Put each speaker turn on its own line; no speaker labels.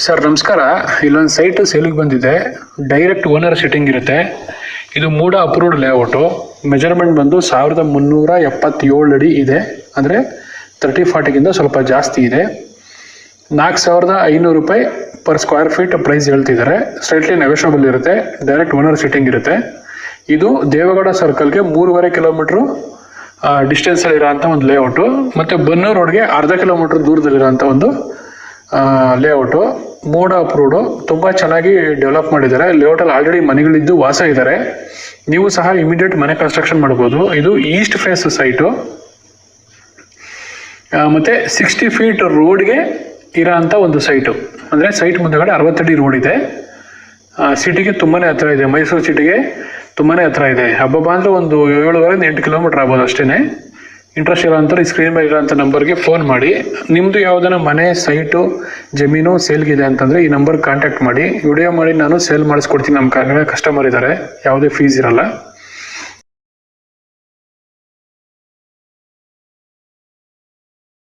Sir ನಮಸ್ಕಾರ. ಇಲ್ಲೊಂದು site ಸೇಲಿಗೆ ಬಂದಿದೆ. ಡೈರೆಕ್ಟ್ ಓನರ್ ಸಿಟ್ಟಿಂಗ್ ಇರುತ್ತೆ. ಇದು ಮೂಡ ಅಪ್ರೂವ್ಡ್ ಲೇಔಟು. ಮೆಜರ್ಮೆಂಟ್ ಬಂದು 1377 ಅಡಿ ಇದೆ. ಅಂದರೆ 30-40ಗಿಂತ ಸ್ವಲ್ಪ ಜಾಸ್ತಿ ಇದೆ. 4500 ರೂಪಾಯಿ ಪರ್ ಸ್ಕ್ವೇರ್ ಫೀಟ್ ಪ್ರೈಸ್ ಹೇಳ್ತಿದ್ದಾರೆ. ಸ್ಟ್ರೈಟ್ಲಿ ನೆಗೋಷಿಯಬಲ್ ಇರುತ್ತೆ. ಡೈರೆಕ್ಟ್ ಓನರ್ ಸಿಟ್ಟಿಂಗ್ ಇರುತ್ತೆ. ಇದು ದೇವೇಗೌಡ ಸರ್ಕಲ್ಗೆ 3.5 ಕಿಲೋಮೀಟ್ರು ಡಿಸ್ಟೆನ್ಸಲ್ಲಿ ಇರೋಂಥ ಒಂದು ಲೇಔಟು. ಮತ್ತು ಬನ್ನೂರು ರೋಡ್ಗೆ ಅರ್ಧ ಕಿಲೋಮೀಟ್ರ್ ದೂರದಲ್ಲಿರೋಂಥ ಒಂದು ಲೇಔಟು. ಮೋಡ ಅಪ್ರೂವ್ಡು. ತುಂಬ ಚೆನ್ನಾಗಿ ಡೆವಲಪ್ ಮಾಡಿದ್ದಾರೆ. ಲೇಔಟಲ್ಲಿ ಆಲ್ರೆಡಿ ಮನೆಗಳಿದ್ದು ವಾಸ ಇದ್ದಾರೆ. ನೀವು ಸಹ ಇಮಿಡಿಯೇಟ್ ಮನೆ ಕನ್ಸ್ಟ್ರಕ್ಷನ್ ಮಾಡ್ಬೋದು. ಇದು ಈಸ್ಟ್ ಫೇಸ್ ಸೈಟು. ಮತ್ತು 60 ಫೀಟ್ ರೋಡ್ಗೆ ಇರೋ ಅಂಥ ಒಂದು ಸೈಟು. ಅಂದರೆ ಸೈಟ್ ಮುಂದೆಗಡೆ 60 ಅಡಿ ರೋಡ್ ಇದೆ. ಸಿಟಿಗೆ ತುಂಬಾ ಹತ್ರ ಇದೆ. ಮೈಸೂರು ಸಿಟಿಗೆ ತುಂಬಾ ಹತ್ರ ಇದೆ. ಹಬ್ಬ ಅಂದರೆ ಒಂದು 7.5-8 ಕಿಲೋಮೀಟ್ರ್ ಆಗ್ಬೋದು ಅಷ್ಟೇ. ಇಂಟ್ರೆಸ್ಟ್ ಇರೋ ಅಂತಾರೆ ಈ ಸ್ಕ್ರೀನ್ ಮೇಲೆ ಇರೋಂಥ ನಂಬರ್ಗೆ ಫೋನ್ ಮಾಡಿ. ನಿಮ್ಮದು ಯಾವುದನ್ನ ಮನೆ, ಸೈಟು, ಜಮೀನು ಸೇಲ್ಗಿದೆ ಅಂತಂದರೆ ಈ ನಂಬರ್ಗೆ ಕಾಂಟ್ಯಾಕ್ಟ್ ಮಾಡಿ. ವಿಡಿಯೋ ಮಾಡಿ ನಾನು ಸೇಲ್ ಮಾಡಿಸ್ಕೊಡ್ತೀನಿ. ನಮ್ಮ ಕಸ್ಟಮರ್ ಇದ್ದಾರೆ, ಯಾವುದೇ ಫೀಸ್ ಇರಲ್ಲ.